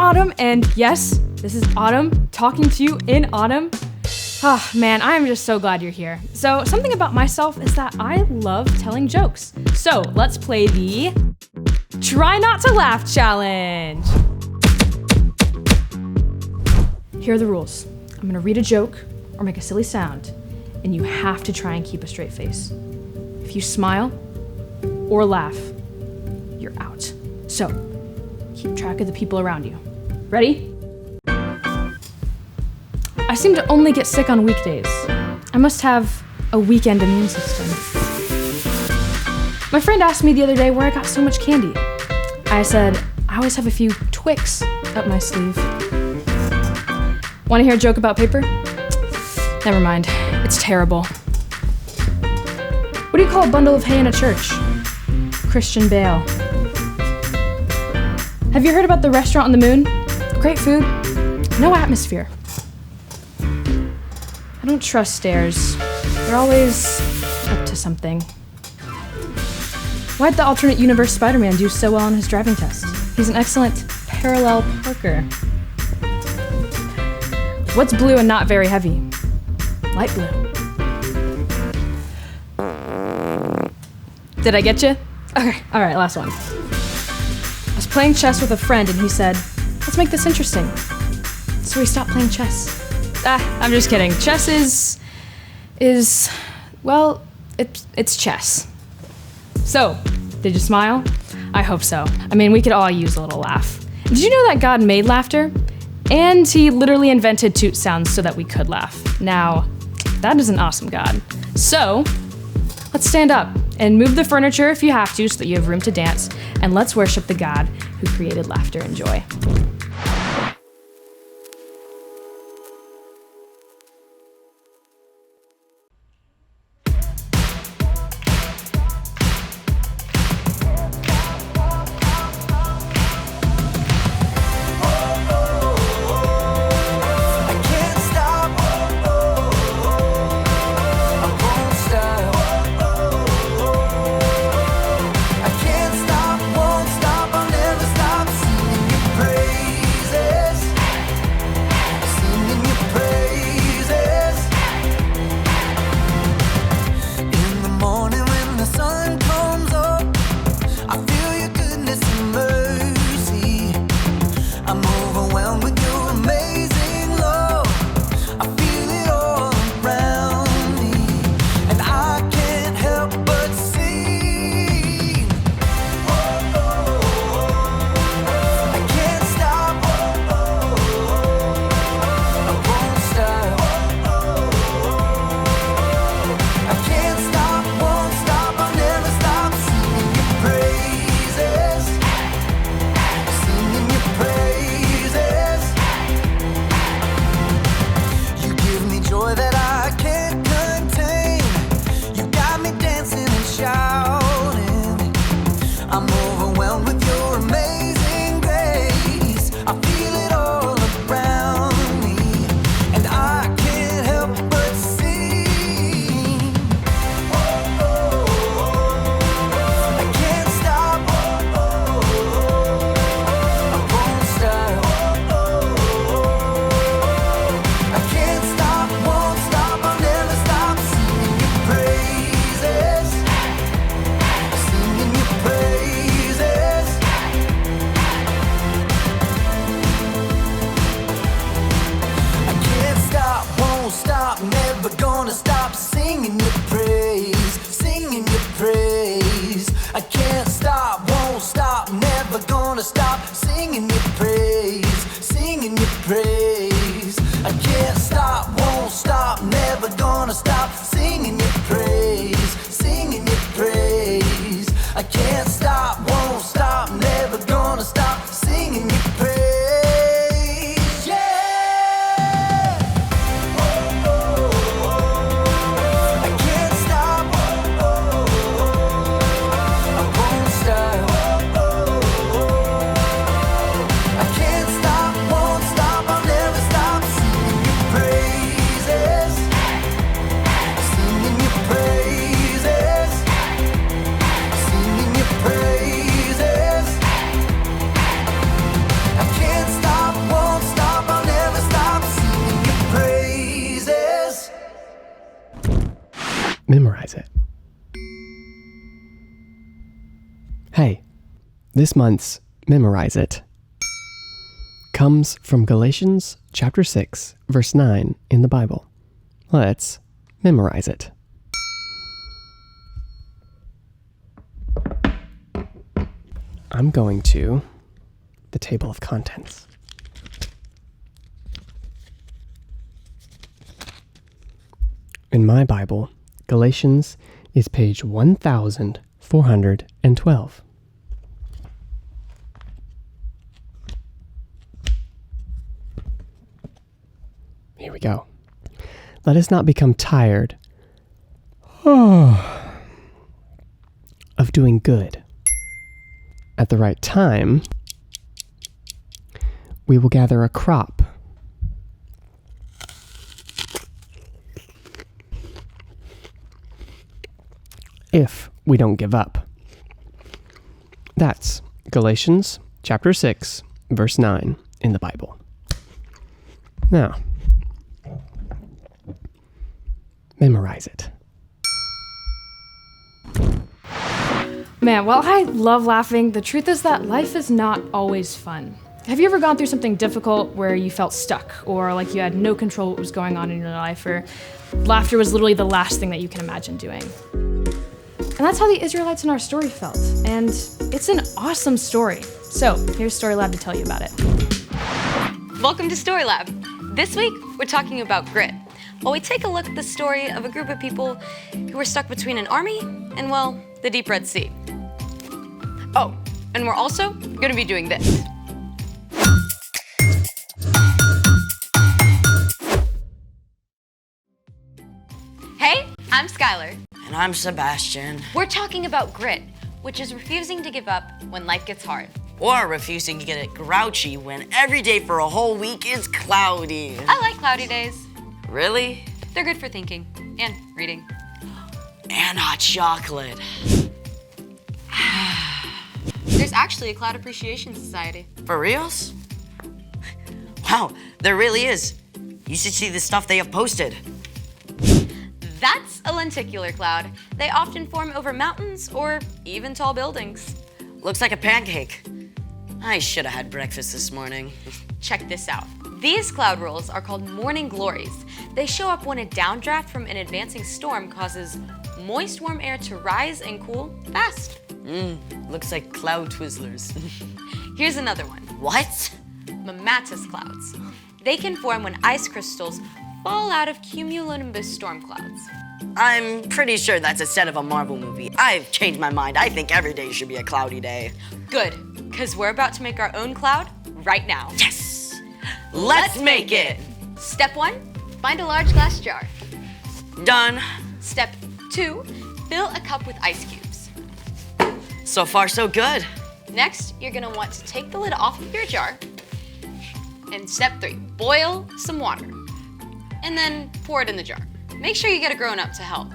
Autumn, and yes, this is Autumn talking to you in Autumn. Ah, man, I'm just so glad you're here. So, something about myself is that I love telling jokes. So, let's play the Try Not to Laugh Challenge. Here are the rules. I'm gonna read a joke or make a silly sound, and you have to try and keep a straight face. If you smile or laugh, you're out. So, keep track of the people around you. Ready? I seem to only get sick on weekdays. I must have a weekend immune system. My friend asked me the other day where I got so much candy. I said, I always have a few Twix up my sleeve. Want to hear a joke about paper? Never mind, it's terrible. What do you call a bundle of hay in a church? Christian Bale. Have you heard about the restaurant on the moon? Great food, no atmosphere. I don't trust stairs. They're always up to something. Why'd the alternate universe Spider-Man do so well on his driving test? He's an excellent parallel parker. What's blue and not very heavy? Light blue. Did I get you? Okay, all right, last one. I was playing chess with a friend and he said, let's make this interesting. So we stopped playing chess. I'm just kidding. Chess is well, it's chess. So, did you smile? I hope so. I mean, we could all use a little laugh. Did you know that God made laughter? And he literally invented toot sounds so that we could laugh. Now, that is an awesome God. So, let's stand up and move the furniture if you have to so that you have room to dance, and let's worship the God who created laughter and joy. memorize it. Hey, this month's Memorize It comes from Galatians chapter 6, verse 9 in the Bible. Let's memorize it. I'm going to the table of contents. In my Bible, Galatians is page 1412. Here we go. Let us not become tired of doing good. At the right time, we will gather a crop. If we don't give up. That's Galatians chapter 6, verse 9 in the Bible. Now, memorize it. Man, while I love laughing, the truth is that life is not always fun. Have you ever gone through something difficult where you felt stuck or like you had no control what was going on in your life, or laughter was literally the last thing that you can imagine doing? And that's how the Israelites in our story felt. And it's an awesome story. So here's Story Lab to tell you about it. Welcome to Story Lab. This week, we're talking about grit. While we take a look at the story of a group of people who were stuck between an army and, well, the deep Red Sea. Oh, and we're also going to be doing this. Hey, I'm Skylar. And I'm Sebastian. We're talking about grit, which is refusing to give up when life gets hard. Or refusing to get grouchy when every day for a whole week is cloudy. I like cloudy days. Really? They're good for thinking and reading. And hot chocolate. There's actually a Cloud Appreciation Society. For reals? Wow, there really is. You should see the stuff they have posted. That's a lenticular cloud. They often form over mountains or even tall buildings. Looks like a pancake. I should have had breakfast this morning. Check this out. These cloud rolls are called morning glories. They show up when a downdraft from an advancing storm causes moist, warm air to rise and cool fast. Looks like cloud twizzlers. Here's another one. What? Mammatus clouds. They can form when ice crystals fall out of cumulonimbus storm clouds. I'm pretty sure that's a set of a Marvel movie. I've changed my mind. I think every day should be a cloudy day. Good, because we're about to make our own cloud right now. Yes! Let's make it! Step 1, find a large glass jar. Done. Step 2, fill a cup with ice cubes. So far, so good. Next, you're gonna want to take the lid off of your jar. And step 3, boil some water. And then pour it in the jar. Make sure you get a grown-up to help.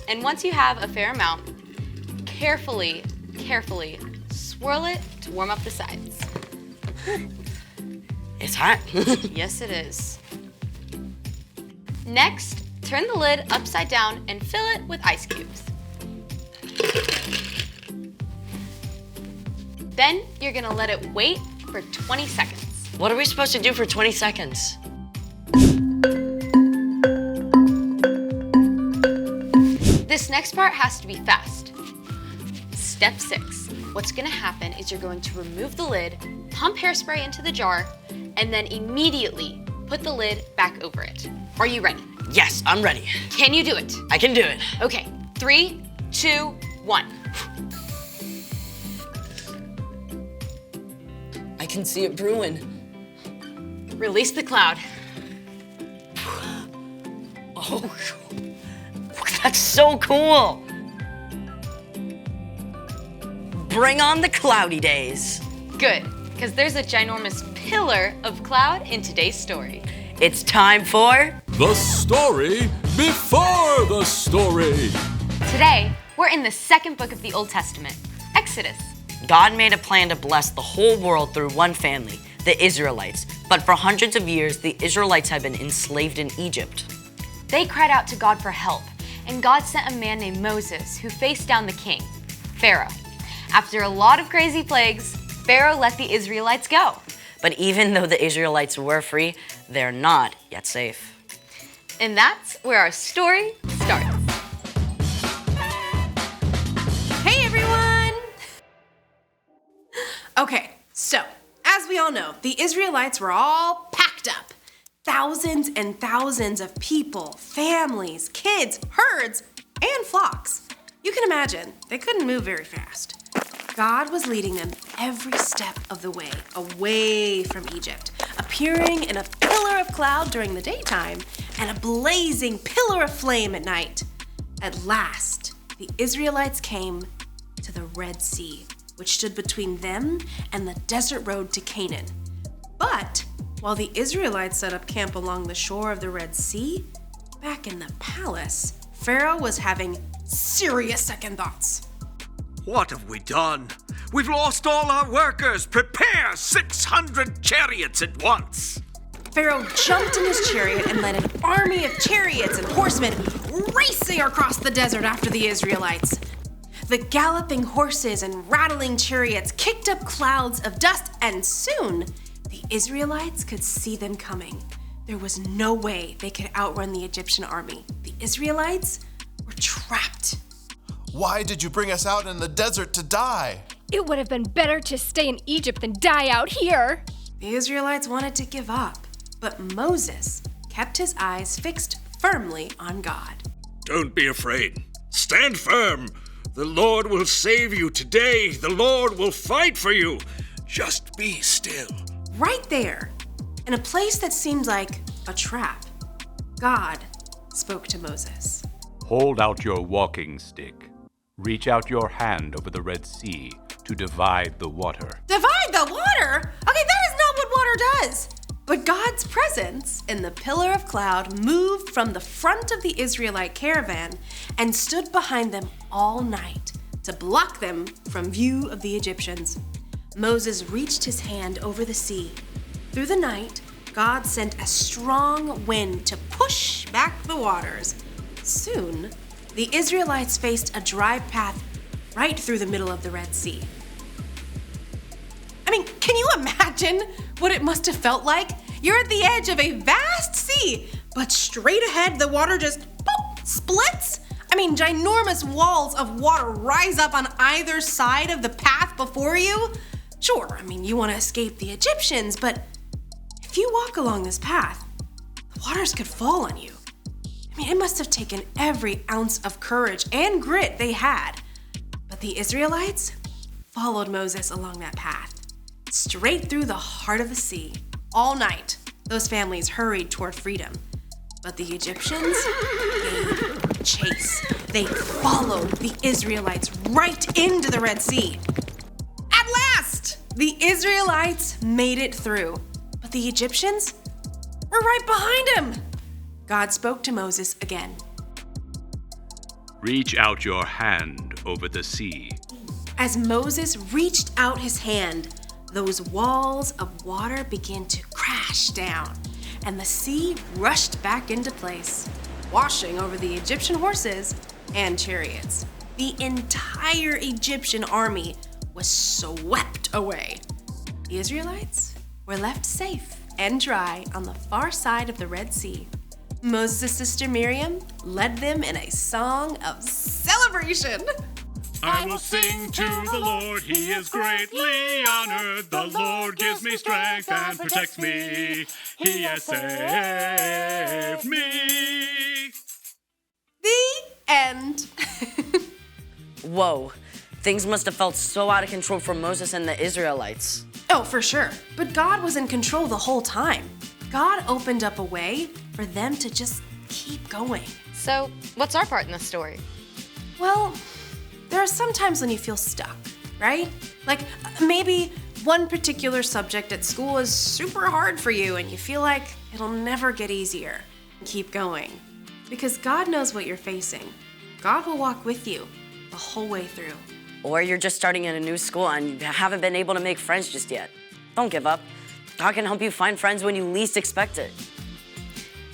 And once you have a fair amount, carefully swirl it to warm up the sides. It's hot. Yes, it is. Next, turn the lid upside down and fill it with ice cubes. Then you're gonna let it wait for 20 seconds. What are we supposed to do for 20 seconds? This next part has to be fast. Step 6. What's gonna happen is you're going to remove the lid, pump hairspray into the jar, and then immediately put the lid back over it. Are you ready? Yes, I'm ready. Can you do it? I can do it. Okay, 3, 2, 1. I can see it brewing. Release the cloud. Oh, that's so cool. Bring on the cloudy days. Good, because there's a ginormous pillar of cloud in today's story. It's time for The Story Before the Story. Today, we're in the second book of the Old Testament, Exodus. God made a plan to bless the whole world through one family, the Israelites. But for hundreds of years, the Israelites had been enslaved in Egypt. They cried out to God for help, and God sent a man named Moses who faced down the king, Pharaoh. After a lot of crazy plagues, Pharaoh let the Israelites go. But even though the Israelites were free, they're not yet safe. And that's where our story starts. Hey everyone! Okay, so as we all know, the Israelites were all packed up. Thousands and thousands of people, families, kids, herds, and flocks. You can imagine, they couldn't move very fast. God was leading them every step of the way, away from Egypt, appearing in a pillar of cloud during the daytime and a blazing pillar of flame at night. At last, the Israelites came to the Red Sea, which stood between them and the desert road to Canaan. But while the Israelites set up camp along the shore of the Red Sea, back in the palace, Pharaoh was having serious second thoughts. What have we done? We've lost all our workers. Prepare 600 chariots at once. Pharaoh jumped in his chariot and led an army of chariots and horsemen racing across the desert after the Israelites. The galloping horses and rattling chariots kicked up clouds of dust, and soon the Israelites could see them coming. There was no way they could outrun the Egyptian army. The Israelites were trapped. Why did you bring us out in the desert to die? It would have been better to stay in Egypt than die out here. The Israelites wanted to give up, but Moses kept his eyes fixed firmly on God. Don't be afraid. Stand firm. The Lord will save you today. The Lord will fight for you. Just be still. Right there, in a place that seemed like a trap, God spoke to Moses. Hold out your walking stick. Reach out your hand over the Red Sea to divide the water. Divide the water? Okay, that is not what water does. But God's presence in the pillar of cloud moved from the front of the Israelite caravan and stood behind them all night to block them from view of the Egyptians. Moses reached his hand over the sea. Through the night, God sent a strong wind to push back the waters. Soon, the Israelites faced a dry path right through the middle of the Red Sea. I mean, can you imagine what it must have felt like? You're at the edge of a vast sea, but straight ahead the water just boop, splits. I mean, ginormous walls of water rise up on either side of the path before you. Sure, I mean, you want to escape the Egyptians, but if you walk along this path, the waters could fall on you. I mean, it must have taken every ounce of courage and grit they had. But the Israelites followed Moses along that path, straight through the heart of the sea. All night, those families hurried toward freedom. But the Egyptians gave chase. They followed the Israelites right into the Red Sea. At last, the Israelites made it through. But the Egyptians were right behind them. God spoke to Moses again. Reach out your hand over the sea. As Moses reached out his hand, those walls of water began to crash down, and the sea rushed back into place, washing over the Egyptian horses and chariots. The entire Egyptian army was swept away. The Israelites were left safe and dry on the far side of the Red Sea. Moses' sister Miriam led them in a song of celebration. I will sing to the Lord, he is greatly honored. The Lord gives me strength and protects me. He has saved me. The end. Whoa, things must have felt so out of control for Moses and the Israelites. Oh, for sure. But God was in control the whole time. God opened up a way for them to just keep going. So, what's our part in the story? Well, there are some times when you feel stuck, right? Like maybe one particular subject at school is super hard for you and you feel like it'll never get easier. Keep going. Because God knows what you're facing. God will walk with you the whole way through. Or you're just starting in a new school and you haven't been able to make friends just yet. Don't give up. God can help you find friends when you least expect it.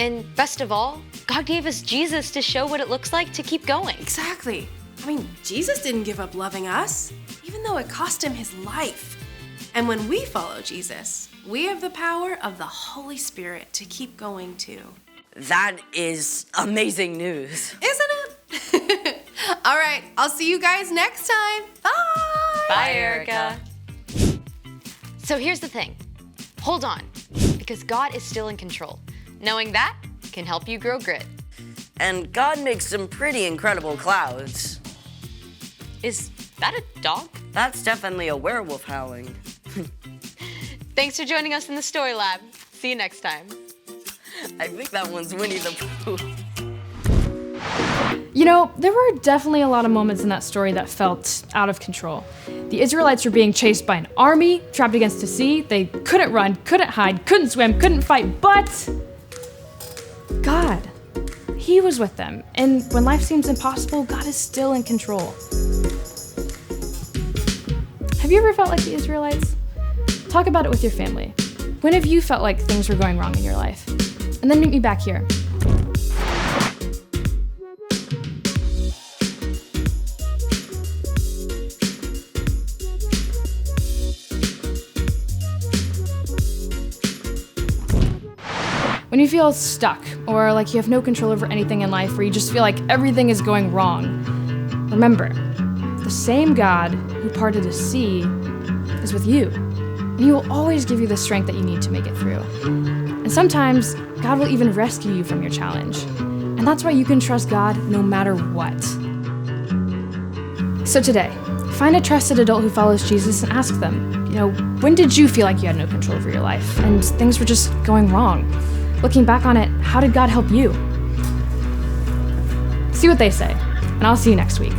And best of all, God gave us Jesus to show what it looks like to keep going. Exactly. I mean, Jesus didn't give up loving us, even though it cost him his life. And when we follow Jesus, we have the power of the Holy Spirit to keep going too. That is amazing news. Isn't it? All right, I'll see you guys next time. Bye. Bye, Erica. So here's the thing. Hold on, because God is still in control. Knowing that can help you grow grit. And God makes some pretty incredible clouds. Is that a dog? That's definitely a werewolf howling. Thanks for joining us in the Story Lab. See you next time. I think that one's Winnie the Pooh. You know, there were definitely a lot of moments in that story that felt out of control. The Israelites were being chased by an army, trapped against a sea. They couldn't run, couldn't hide, couldn't swim, couldn't fight, but God, He was with them. And when life seems impossible, God is still in control. Have you ever felt like the Israelites? Talk about it with your family. When have you felt like things were going wrong in your life? And then meet me back here. When you feel stuck, or like you have no control over anything in life, or you just feel like everything is going wrong, remember, the same God who parted a sea is with you. And He will always give you the strength that you need to make it through. And sometimes, God will even rescue you from your challenge. And that's why you can trust God no matter what. So today, find a trusted adult who follows Jesus and ask them, when did you feel like you had no control over your life and things were just going wrong? Looking back on it, how did God help you? See what they say, and I'll see you next week.